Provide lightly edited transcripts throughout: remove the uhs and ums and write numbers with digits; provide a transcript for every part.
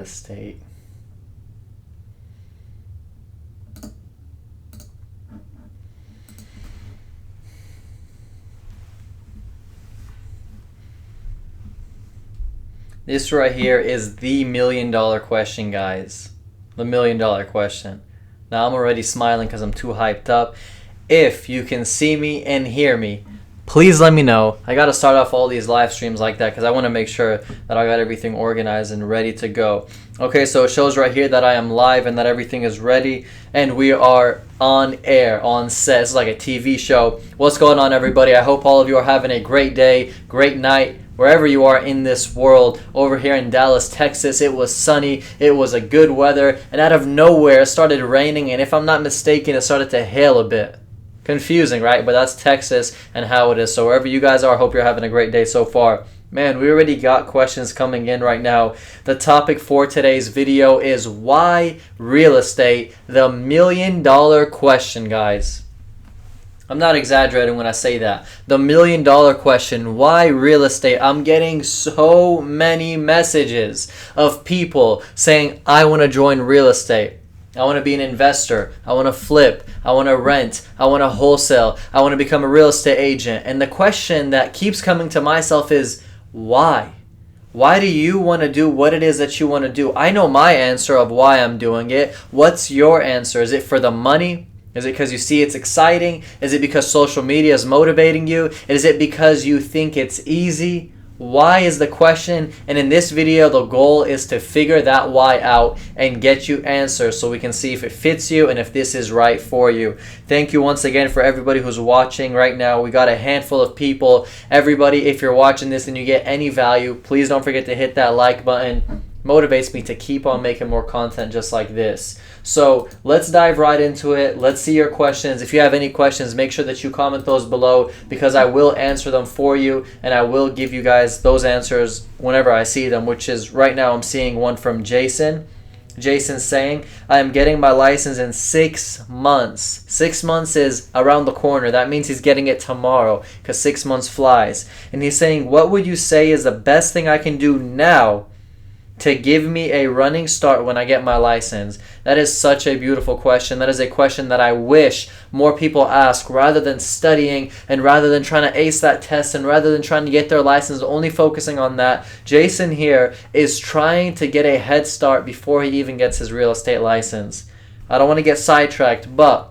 estate. This right here is the $1,000,000 question, guys. The $1,000,000 question. Now I'm already smiling because I'm too hyped up. If you can see me and hear me, please let me know. I got to start off all these live streams like that because I want to make sure that I got everything organized and ready to go. Okay, so it shows right here that I am live and that everything is ready. And we are on air, on set. It's like a TV show. What's going on, everybody? I hope all of you are having a great day, great night, wherever you are in this world. Over here in Dallas, Texas, it was sunny, it was a good weather, and out of nowhere it started raining, and if I'm not mistaken, it started to hail a bit. Confusing, right? But that's Texas and how it is. So wherever you guys are, I hope you're having a great day so far. Man, we already got questions coming in right now. The topic for today's video is why real estate? The $1,000,000 question, guys. I'm not exaggerating when I say that. The $1,000,000 question, why real estate? I'm getting so many messages of people saying, I want to join real estate. I want to be an investor. I want to flip. I want to rent. I want to wholesale. I want to become a real estate agent. And the question that keeps coming to myself is, why? Why do you want to do what it is that you want to do? I know my answer of why I'm doing it. What's your answer? Is it for the money? Is it because you see it's exciting? Is it because social media is motivating you? Is it because you think it's easy? Why is the question, and in this video the goal is to figure that why out and get you answers so we can see if it fits you and if this is right for you. Thank you once again for everybody who's watching right now. We got a handful of people. Everybody, if you're watching this and you get any value, please don't forget to hit that like button. Motivates me to keep on making more content just like this. So let's dive right into it. Let's see your questions. If you have any questions, make sure that you comment those below because I will answer them for you and I will give you guys those answers whenever I see them, which is right now I'm seeing one from Jason. Jason's saying, I am getting my license in 6 months. 6 months is around the corner. That means he's getting it tomorrow because 6 months flies. And he's saying, what would you say is the best thing I can do now to give me a running start when I get my license? That is such a beautiful question. That is a question that I wish more people ask rather than studying and rather than trying to ace that test and rather than trying to get their license, only focusing on that. Jason here is trying to get a head start before he even gets his real estate license. I don't want to get sidetracked, but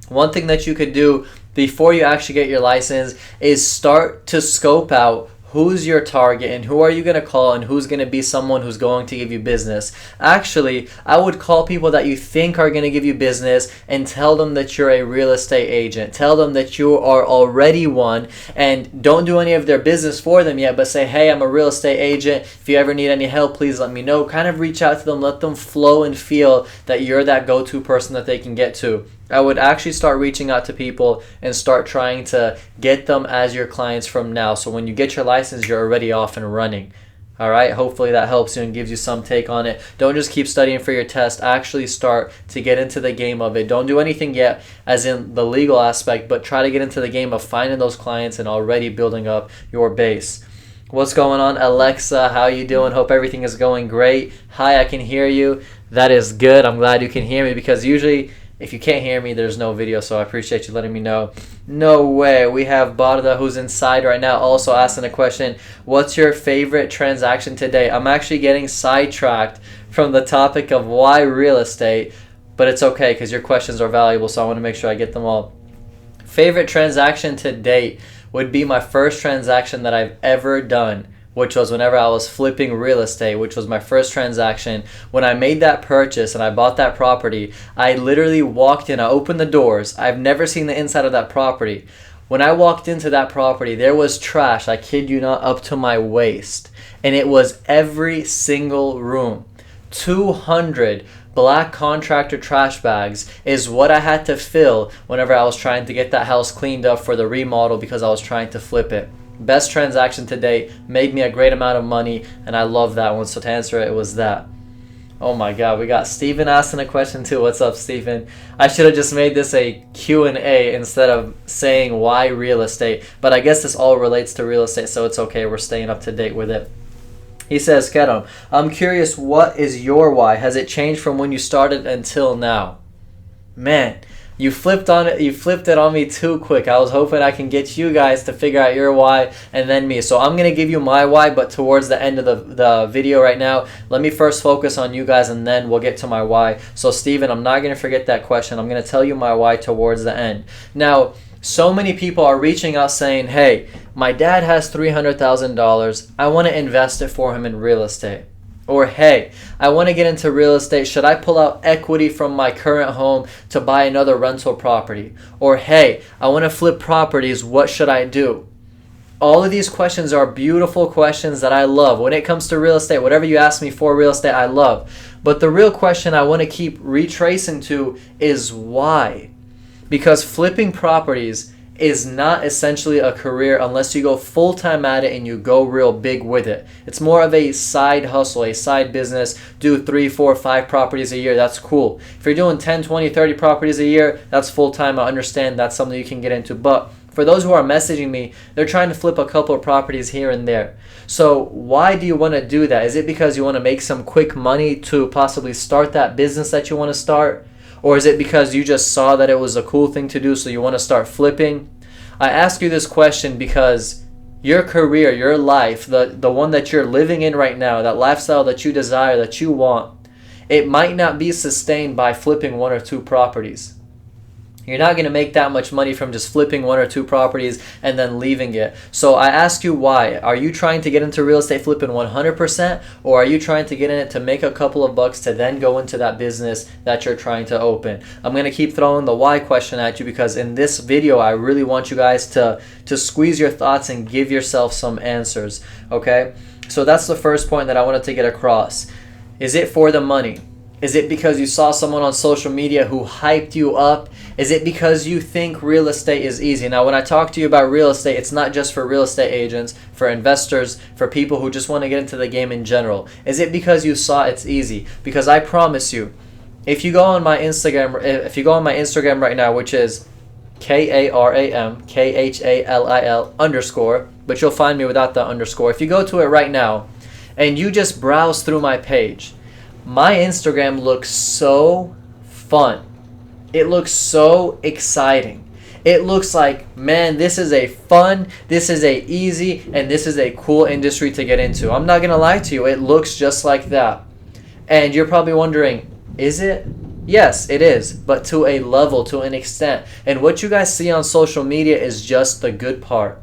one thing that you could do before you actually get your license is start to scope out who's your target and who are you going to call and who's going to be someone who's going to give you business. Actually, I would call people that you think are going to give you business and tell them that you're a real estate agent. Tell them that you are already one and don't do any of their business for them yet, but say, hey, I'm a real estate agent. If you ever need any help, please let me know. Kind of reach out to them, let them flow and feel that you're that go-to person that they can get to. I would actually start reaching out to people and start trying to get them as your clients from now. So when you get your license, you're already off and running. All right, hopefully that helps you and gives you some take on it. Don't just keep studying for your test. Actually start to get into the game of it. Don't do anything yet as in the legal aspect, but try to get into the game of finding those clients and already building up your base. What's going on, Alexa? How you doing? Hope everything is going great. Hi, I can hear you. That is good. I'm glad you can hear me because usually if you can't hear me, there's no video, so I appreciate you letting me know. No way. We have Barda who's inside right now also asking a question. What's your favorite transaction today? I'm actually getting sidetracked from the topic of why real estate, but it's okay because your questions are valuable, so I want to make sure I get them all. Favorite transaction to date would be my first transaction that I've ever done, which was whenever I was flipping real estate, which was my first transaction. When I made that purchase and I bought that property, I literally walked in, I opened the doors. I've never seen the inside of that property. When I walked into that property, there was trash, I kid you not, up to my waist. And it was every single room. 200 black contractor trash bags is what I had to fill whenever I was trying to get that house cleaned up for the remodel because I was trying to flip it. Best transaction to date, made me a great amount of money, and I love that one. So to answer it, it was that. Oh my God, we got Steven asking a question too. What's up, Steven? I should have just made this a Q&A instead of saying why real estate, but I guess this all relates to real estate, so it's okay. We're staying up to date with it. He says, Keto, I'm curious, what is your why? Has it changed from when you started until now? Man, you flipped it on me too quick. I was hoping I can get you guys to figure out your why and then me. So I'm going to give you my why, but towards the end of the video right now, let me first focus on you guys and then we'll get to my why. So Steven, I'm not going to forget that question. I'm going to tell you my why towards the end. Now, so many people are reaching out saying, hey, my dad has $300,000. I want to invest it for him in real estate. Or, hey, I want to get into real estate. Should I pull out equity from my current home to buy another rental property? Or, hey, I want to flip properties. What should I do? All of these questions are beautiful questions that I love. When it comes to real estate, whatever you ask me for real estate, I love. But the real question I want to keep retracing to is why? Because flipping properties is not essentially a career unless you go full-time at it and you go real big with it. It's more of a side hustle, a side business. Do 3, 4, 5 properties a year. That's cool. If you're doing 10, 20, 30 properties a year, that's full-time. I understand that's something you can get into. But for those who are messaging me, they're trying to flip a couple of properties here and there. So why do you want to do that? Is it because you want to make some quick money to possibly start that business that you want to start? Or is it because you just saw that it was a cool thing to do, so you want to start flipping? I ask you this question because your career, your life, the one that you're living in right now, that lifestyle that you desire, that you want, it might not be sustained by flipping 1 or 2 properties. You're not going to make that much money from just flipping 1 or 2 properties and then leaving it. So I ask you why. Are you trying to get into real estate flipping 100%? Or are you trying to get in it to make a couple of bucks to then go into that business that you're trying to open? I'm going to keep throwing the why question at you because in this video, I really want you guys to squeeze your thoughts and give yourself some answers. Okay? So that's the first point that I wanted to get across. Is it for the money? Is it because you saw someone on social media who hyped you up? Is it because you think real estate is easy? Now, when I talk to you about real estate, it's not just for real estate agents, for investors, for people who just want to get into the game in general. Is it because you saw it's easy? Because I promise you, if you go on my Instagram right now, which is KARAMKHALIL_, but you'll find me without the underscore. If you go to it right now and you just browse through my page, my Instagram looks so fun. It looks so exciting. It looks like, man, this is a fun, this is a easy, and this is a cool industry to get into. I'm not going to lie to you. It looks just like that. And you're probably wondering, is it? Yes, it is, but to a level, to an extent. And what you guys see on social media is just the good part.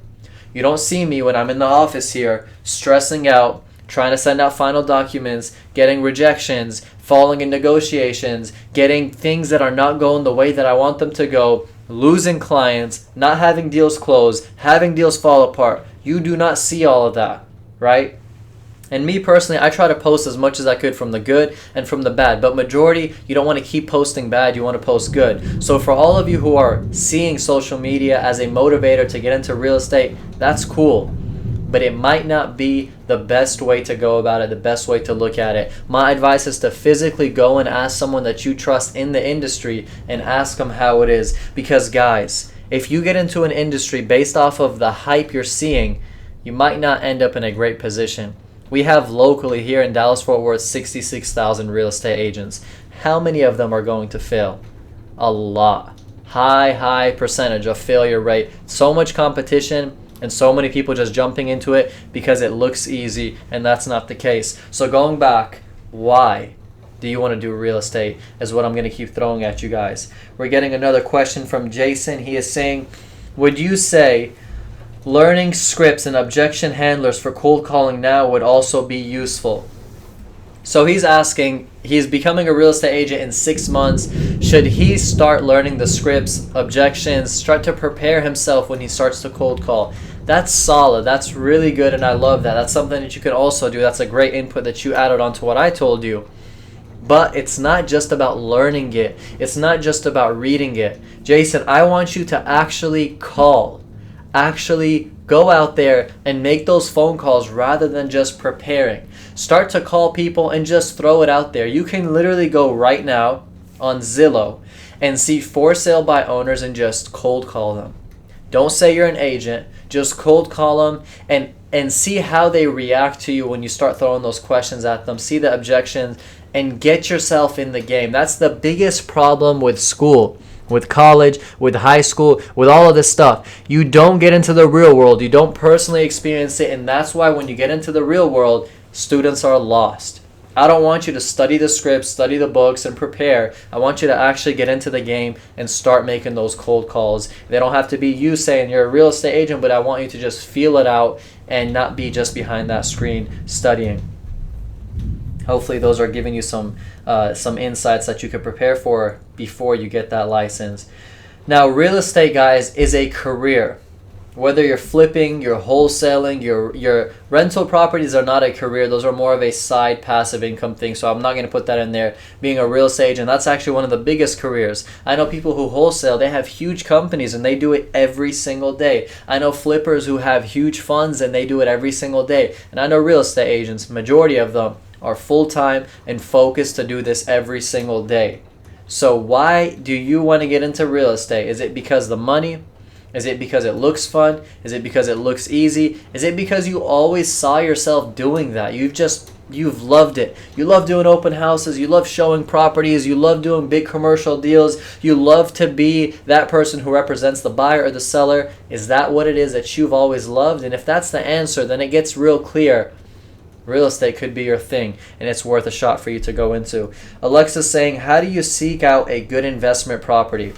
You don't see me when I'm in the office here stressing out, trying to send out final documents, getting rejections, falling in negotiations, getting things that are not going the way that I want them to go, losing clients, not having deals close, having deals fall apart. You do not see all of that, right? And me personally, I try to post as much as I could from the good and from the bad. But majority, you don't want to keep posting bad, you want to post good. So for all of you who are seeing social media as a motivator to get into real estate, that's cool. But it might not be the best way to go about it, the best way to look at it. My advice is to physically go and ask someone that you trust in the industry and ask them how it is. Because guys, if you get into an industry based off of the hype you're seeing, you might not end up in a great position. We have locally here in Dallas-Fort Worth 66,000 real estate agents. How many of them are going to fail? A lot. High percentage of failure rate. So much competition. And so many people just jumping into it because it looks easy, and that's not the case. So going back, why do you want to do real estate is what I'm going to keep throwing at you guys. We're getting another question from Jason. He is saying, would you say learning scripts and objection handlers for cold calling now would also be useful? So he's asking, he's becoming a real estate agent in 6 months. Should he start learning the scripts, objections, start to prepare himself when he starts to cold call? That's solid. That's really good, and I love that. That's something that you can also do. That's a great input that you added onto what I told you. But it's not just about learning it. It's not just about reading it. Jason, I want you to actually call. Actually go out there and make those phone calls rather than just preparing. Start to call people and just throw it out there. You can literally go right now on Zillow and see for sale by owners and just cold call them. Don't say you're an agent. Just cold call them. And and see how they react to you when you start throwing those questions at them. See the objections and get yourself in the game. That's the biggest problem with school, with college, with high school, with all of this stuff. You don't get into the real world. You don't personally experience it, and that's why when you get into the real world, students are lost. I don't want you to study the scripts, study the books, and prepare. I want you to actually get into the game and start making those cold calls. They don't have to be you saying you're a real estate agent, but I want you to just feel it out and not be just behind that screen studying. Hopefully those are giving you some insights that you could prepare for before you get that license. Now, real estate, guys, is a career. Whether you're flipping, you're wholesaling, your rental properties are not a career. Those are more of a side passive income thing. So I'm not going to put that in there. Being a real estate agent, that's actually one of the biggest careers. I know people who wholesale, they have huge companies and they do it every single day. I know flippers who have huge funds and they do it every single day. And I know real estate agents, majority of them are full-time and focused to do this every single day. So why do you want to get into real estate? Is it because the money? Is it because it looks fun? Is it because it looks easy? Is it because you always saw yourself doing that? You've loved it. You love doing open houses. You love showing properties. You love doing big commercial deals. You love to be that person who represents the buyer or the seller. Is that what it is that you've always loved? And if that's the answer, then it gets real clear. Real estate could be your thing, and it's worth a shot for you to go into. Alexa's saying, how do you seek out a good investment property?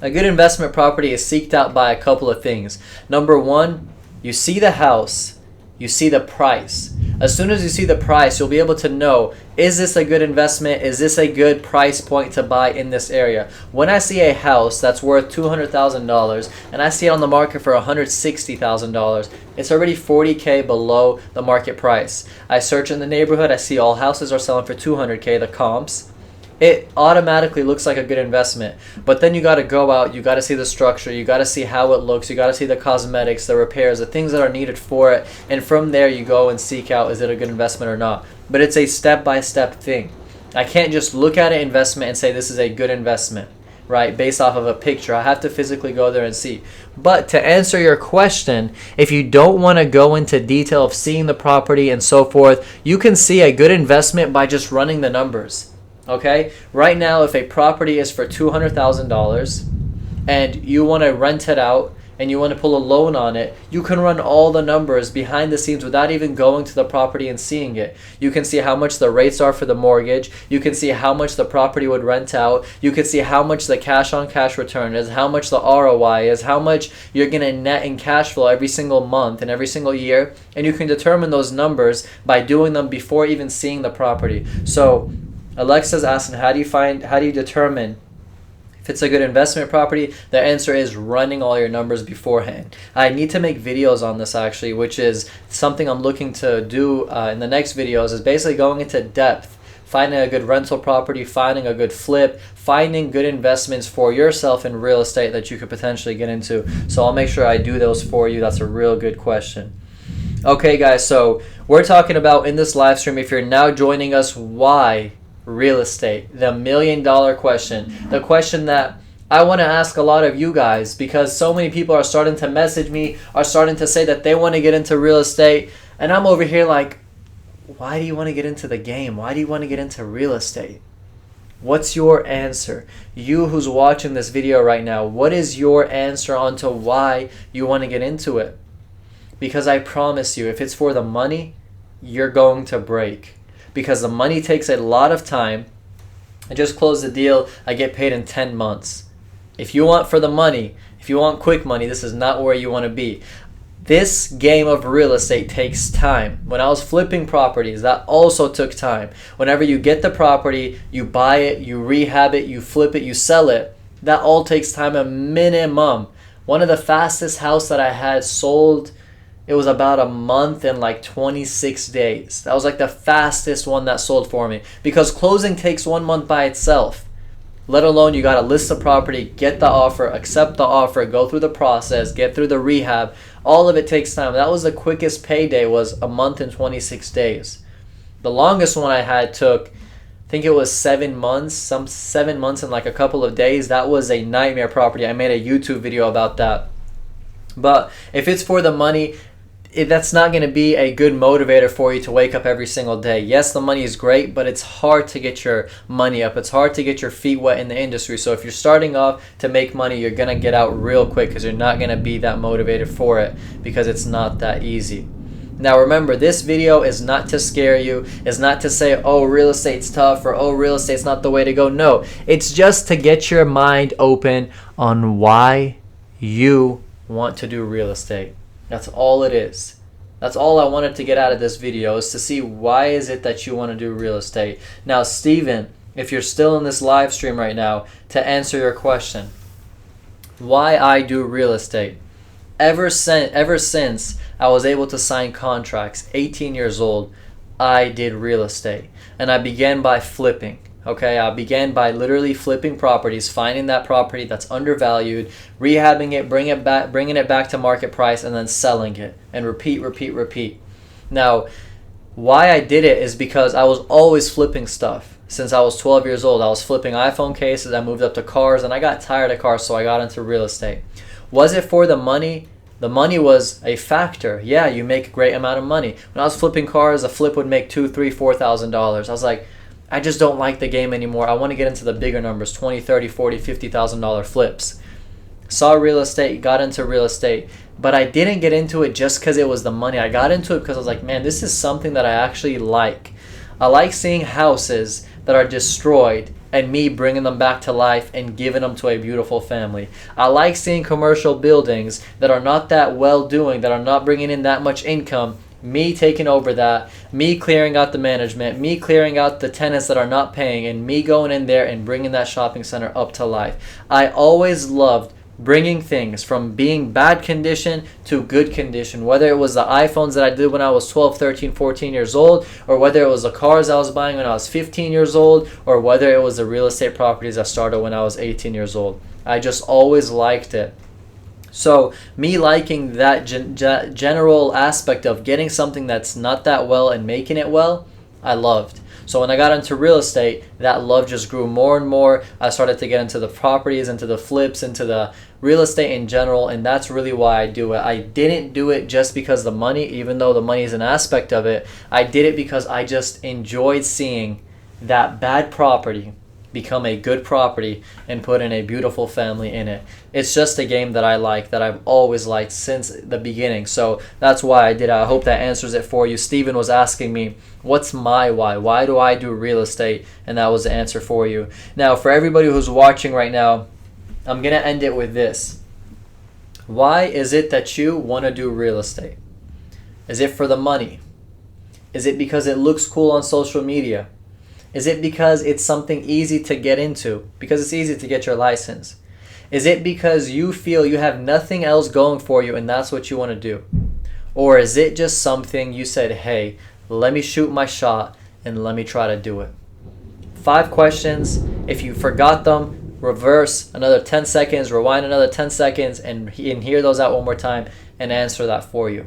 A good investment property is seeked out by a couple of things. Number one, you see the house, you see the price. As soon as you see the price, you'll be able to know, is this a good investment? Is this a good price point to buy in this area? When I see a house that's worth $200,000 and I see it on the market for $160,000, it's already $40K below the market price. I search in the neighborhood, I see all houses are selling for $200K, the comps. It automatically looks like a good investment. But then you got to go out, you got to see the structure, you got to see how it looks, you got to see the cosmetics, the repairs, the things that are needed for it. And from there you go and seek out, is it a good investment or not? But it's a step-by-step thing. I can't just look at an investment and say this is a good investment, right? Based off of a picture. I have to physically go there and see. But to answer your question, if you don't want to go into detail of seeing the property and so forth, you can see a good investment by just running the numbers. Okay, right now if a property is for $200,000 and you want to rent it out and you want to pull a loan on it, you can run all the numbers behind the scenes without even going to the property and seeing it. You can see how much the rates are for the mortgage. You can see how much the property would rent out. You can see how much the cash on cash return is, how much the ROI is, how much you're going to net in cash flow every single month and every single year. And you can determine those numbers by doing them before even seeing the property. So Alexa's asking, how do you determine if it's a good investment property? The answer is running all your numbers beforehand. I need to make videos on this actually, which is something I'm looking to do in the next videos, is basically going into depth, finding a good rental property, finding a good flip, finding good investments for yourself in real estate that you could potentially get into. So I'll make sure I do those for you. That's a real good question. Okay guys, so we're talking about in this live stream, if you're now joining us, why real estate? The $1 million question. The question that I want to ask a lot of you guys, because so many people are starting to message me, are starting to say that they want to get into real estate, and I'm over here like, why do you want to get into the game? Why do you want to get into real estate? What's your answer? You who's watching this video right now, what is your answer onto why you want to get into it? Because I promise you, if it's for the money, you're going to break. Because the money takes a lot of time. I just closed the deal. I get paid in 10 months. If you want for the money, if you want quick money, this is not where you want to be. This game of real estate takes time. When I was flipping properties, that also took time. Whenever you get the property, you buy it, you rehab it, you flip it, you sell it. That all takes time, a minimum. One of the fastest house that I had sold, it was about a month and like 26 days. That was like the fastest one that sold for me. Because closing takes 1 month by itself. Let alone you got to list the property, get the offer, accept the offer, go through the process, get through the rehab. All of it takes time. That was the quickest payday, was a month and 26 days. The longest one I had took, I think it was 7 months, 7 months and like a couple of days. That was a nightmare property. I made a YouTube video about that. But if it's for the money, that's not going to be a good motivator for you to wake up every single day. Yes, the money is great, but it's hard to get your money up. It's hard to get your feet wet in the industry. So if you're starting off to make money, you're going to get out real quick because you're not going to be that motivated for it because it's not that easy. Now remember, this video is not to scare you. It's not to say, oh, real estate's tough, or oh, real estate's not the way to go. No, it's just to get your mind open on why you want to do real estate. That's all it is. That's all I wanted to get out of this video, is to see why is it that you want to do real estate. Now, Steven, if you're still in this live stream right now, to answer your question, why I do real estate. Ever since I was able to sign contracts, 18 years old, I did real estate. And I began by flipping. Okay, I began by literally flipping properties, finding that property that's undervalued, rehabbing it, bringing it back to market price, and then selling it, and repeat. Now, why I did it is because I was always flipping stuff. Since I was 12 years old, I was flipping iPhone cases, I moved up to cars, and I got tired of cars, so I got into real estate. Was it for the money? The money was a factor. Yeah, you make a great amount of money. When I was flipping cars, a flip would make $2,000, $3,000, $4,000. I was like, I just don't like the game anymore. I want to get into the bigger numbers, $20,000, $30,000, $40,000, $50,000 flips. Saw real estate, got into real estate, but I didn't get into it just because it was the money. I got into it because I was like, man, this is something that I actually like. I like seeing houses that are destroyed and me bringing them back to life and giving them to a beautiful family. I like seeing commercial buildings that are not that well doing, that are not bringing in that much income, me taking over that, me clearing out the management, me clearing out the tenants that are not paying, and me going in there and bringing that shopping center up to life. I always loved bringing things from being bad condition to good condition, whether it was the iPhones that I did when I was 12, 13, 14 years old, or whether it was the cars I was buying when I was 15 years old, or whether it was the real estate properties I started when I was 18 years old. I just always liked it. So me liking that general aspect of getting something that's not that well and making it well, I loved. So when I got into real estate, that love just grew more and more. I started to get into the properties, into the flips, into the real estate in general, and that's really why I do it. I didn't do it just because the money, even though the money is an aspect of it. I did it because I just enjoyed seeing that bad property become a good property and put in a beautiful family in it. It's just a game that I like, that I've always liked since the beginning. So that's why I did it. I hope that answers it for you. Steven was asking me, what's my why? Why do I do real estate? And that was the answer for you. Now, for everybody who's watching right now, I'm going to end it with this. Why is it that you want to do real estate? Is it for the money? Is it because it looks cool on social media? Is it because it's something easy to get into? Because it's easy to get your license? Is it because you feel you have nothing else going for you and that's what you want to do? Or is it just something you said, hey, let me shoot my shot and let me try to do it? 5 questions. If you forgot them, reverse another 10 seconds, rewind another 10 seconds, and hear those out one more time and answer that for you.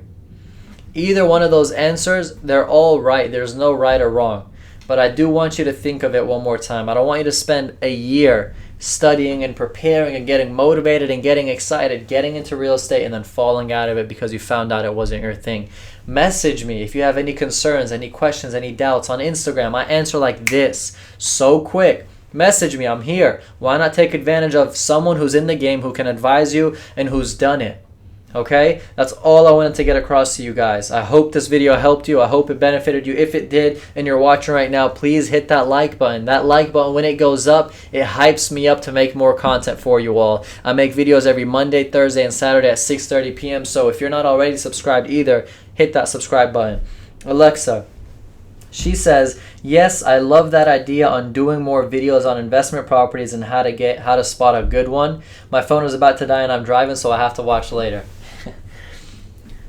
Either one of those answers, they're all right. There's no right or wrong. But I do want you to think of it one more time. I don't want you to spend a year studying and preparing and getting motivated and getting excited, getting into real estate, and then falling out of it because you found out it wasn't your thing. Message me if you have any concerns, any questions, any doubts on Instagram. I answer like this, so quick. Message me, I'm here. Why not take advantage of someone who's in the game, who can advise you and who's done it? Okay, that's all I wanted to get across to you guys. I hope this video helped you. I hope it benefited you. If it did and you're watching right now, please hit that like button. That like button, when it goes up, it hypes me up to make more content for you all. I make videos every Monday, Thursday, and Saturday at 6:30 p.m. So if you're not already subscribed either, hit that subscribe button. Alexa, she says, yes, I love that idea on doing more videos on investment properties and how to spot a good one. My phone is about to die and I'm driving, so I have to watch later.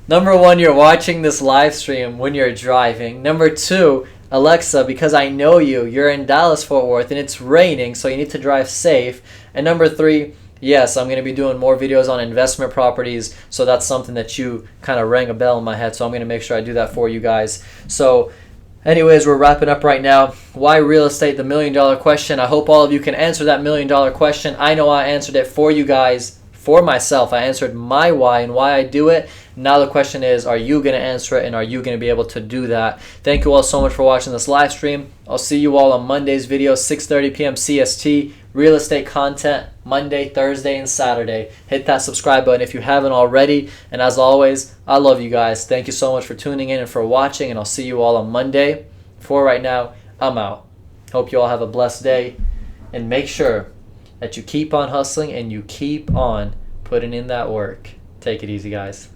Number 1, you're watching this live stream when you're driving. Number 2, Alexa, because I know you're in Dallas, Fort Worth, and it's raining, so you need to drive safe. And number 3, yes, I'm going to be doing more videos on investment properties, so that's something that you kind of rang a bell in my head, so I'm going to make sure I do that for you guys. So anyways, we're wrapping up right now. Why real estate? The $1 million question. I hope all of you can answer that $1 million question. I know I answered it for you guys for myself. I answered my why and why I do it. Now the question is, are you going to answer it, and are you going to be able to do that? Thank you all so much for watching this live stream. I'll see you all on Monday's video, 6:30 p.m. CST. Real estate content Monday, Thursday, and Saturday. Hit that subscribe button if you haven't already. And as always, I love you guys. Thank you so much for tuning in and for watching, and I'll see you all on Monday. For right now, I'm out. Hope you all have a blessed day, and make sure that you keep on hustling and you keep on putting in that work. Take it easy, guys.